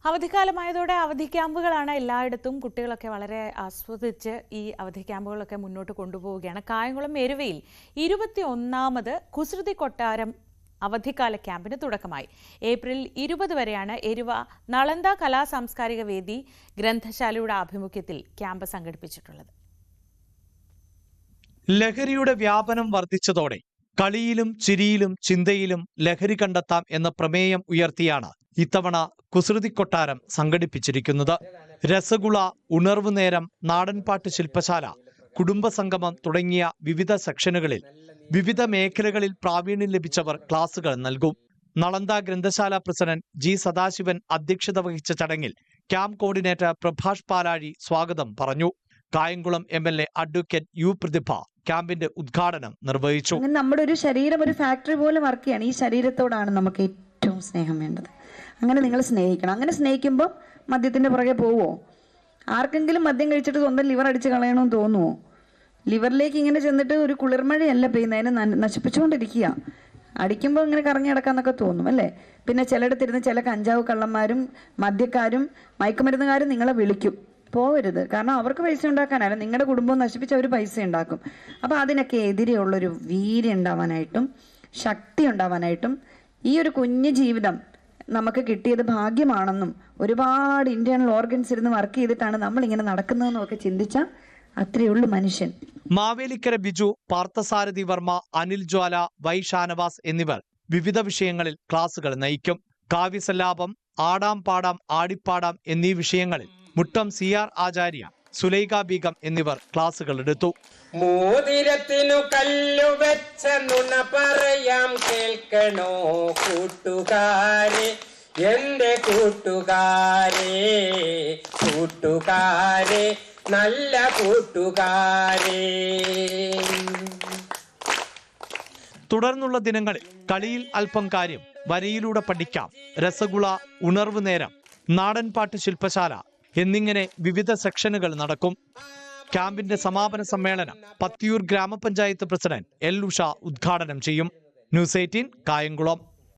അവധിക്കാലമായതോടെ അവധി ക്യാമ്പുകളാണ് എല്ലായിടത്തും. കുട്ടികളൊക്കെ വളരെ ആസ്വദിച്ച് ഈ അവധി ക്യാമ്പുകളൊക്കെ മുന്നോട്ട് കൊണ്ടുപോവുകയാണ്. കായംകുളം എരുവയിൽ 21ാമത് കുസൃതി കൊട്ടാരം അവധിക്കാല ക്യാമ്പിന് തുടക്കമായി. ഏപ്രിൽ 20 വരെയാണ് എരുവ നളന്ദ കലാ സാംസ്കാരിക വേദി ഗ്രന്ഥശാലയുടെ ആഭിമുഖ്യത്തിൽ ക്യാമ്പ് സംഘടിപ്പിച്ചിട്ടുള്ളത്. ലഹരിയുടെ വ്യാപനം വർദ്ധിച്ചതോടെ കളിയിലും ചിരിയിലും ചിന്തയിലും ലഹരി കണ്ടെത്താം എന്ന പ്രമേയം ഉയർത്തിയാണ് ഇത്തവണ കുസൃതി കൊട്ടാരം സംഘടിപ്പിച്ചിരിക്കുന്നത്. രസഗുള, ഉണർവ് നേരം, നാടൻപാട്ട് ശില്പശാല, കുടുംബസംഗമം തുടങ്ങിയ വിവിധ സെക്ഷനുകളിൽ വിവിധ മേഖലകളിൽ പ്രാവീണ്യം ലഭിച്ചവർ ക്ലാസുകൾ നൽകും. നളന്ദ ഗ്രന്ഥശാല പ്രസിഡന്റ് ജി സദാശിവൻ അധ്യക്ഷത വഹിച്ച ചടങ്ങിൽ ക്യാമ്പ് കോർഡിനേറ്റർ പ്രഭാഷ് പാലാഴി സ്വാഗതം പറഞ്ഞു. കായംകുളം MLA അഡ്വക്കേറ്റ് യു പ്രതിഭ ക്യാമ്പിന്റെ ഉദ്ഘാടനം നിർവഹിച്ചു. നമ്മുടെ ഒരു ശരീരം ഒരു ഫാക്ടറി പോലെ വർക്ക് ചെയ്യാണ്. ഈ ശരീരത്തോടാണ് നമുക്ക് ഏറ്റവും സ്നേഹം വേണ്ടത്. അങ്ങനെ നിങ്ങൾ സ്നേഹിക്കണം. അങ്ങനെ സ്നേഹിക്കുമ്പോൾ മദ്യത്തിന്റെ പുറകെ പോവോ? ആർക്കെങ്കിലും മദ്യം കഴിച്ചിട്ട് സ്വന്തം ലിവർ അടിച്ച് കളയണമെന്ന് തോന്നുമോ? ലിവറിലേക്ക് ഇങ്ങനെ ചെന്നിട്ട് ഒരു കുളിർമഴയല്ല പെയ്യുന്നത്, അതിനെ നശിപ്പിച്ചുകൊണ്ടിരിക്കുക. അടിക്കുമ്പോൾ ഇങ്ങനെ കറങ്ങി നടക്കാന്നൊക്കെ തോന്നും അല്ലേ? പിന്നെ ചിലയിടത്തിരുന്ന് ചില കഞ്ചാവ് കള്ളന്മാരും മദ്യക്കാരും മയക്കുമരുന്നുകാരും നിങ്ങളെ വിളിക്കും. പോവരുത്. കാരണം അവർക്ക് പൈസ ഉണ്ടാക്കാനല്ല, നിങ്ങളുടെ കുടുംബം നശിപ്പിച്ച് അവർ പൈസ ഉണ്ടാക്കും. അപ്പോൾ അതിനൊക്കെ എതിരെയുള്ളൊരു വീര്യം ഉണ്ടാവാനായിട്ടും ശക്തി ഉണ്ടാവാനായിട്ടും ഈ ഒരു കുഞ്ഞു ജീവിതം നമുക്ക് കിട്ടിയത് ഭാഗ്യമാണെന്നും ഒരുപാട് ഇന്റേണൽ ഓർഗൻസ് ഇരുന്ന് വർക്ക് ചെയ്തിട്ടാണ് നമ്മളിങ്ങനെ നടക്കുന്നതെന്നും ഒക്കെ ചിന്തിച്ചാൽ അത്രയേ ഉള്ളൂ മനുഷ്യൻ. മാവേലിക്കര ബിജു, പാർത്ഥസാരഥി വർമ്മ, അനിൽ ജ്വാല, വൈ ഷാനവാസ് എന്നിവർ വിവിധ വിഷയങ്ങളിൽ ക്ലാസുകൾ നയിക്കും. കാവ്യസല്ലാപം, ആടാം പാടാം ആടിപ്പാടാം എന്നീ വിഷയങ്ങളിൽ മുട്ടം CR ആചാര്യ, സുലൈഖ ബീഗം എന്നിവർ ക്ലാസുകൾ എടുത്തു. മോതിരത്തിനു കല്ലു വെച്ച നുണ പറയാം കേൾക്കണോ കൂട്ടുകാരെ, എന്റെ കൂട്ടുകാരെ, കൂട്ടുകാരെ, നല്ല കൂട്ടുകാരെ. തുടർന്നുള്ള ദിനങ്ങളിൽ കളിയിൽ അല്പം കാര്യം, വരയിലൂടെ പഠിക്കാം, രസഗുള, ഉണർവ് നേരം, നാടൻപാട്ട് ശില്പശാല എന്നിങ്ങനെ വിവിധ സെക്ഷനുകൾ നടക്കും. ക്യാമ്പിന്റെ സമാപന സമ്മേളനം പത്തിയൂർ ഗ്രാമപഞ്ചായത്ത് പ്രസിഡന്റ് L ഉഷ ഉദ്ഘാടനം ചെയ്യും. ന്യൂസ് 18 കായംകുളം.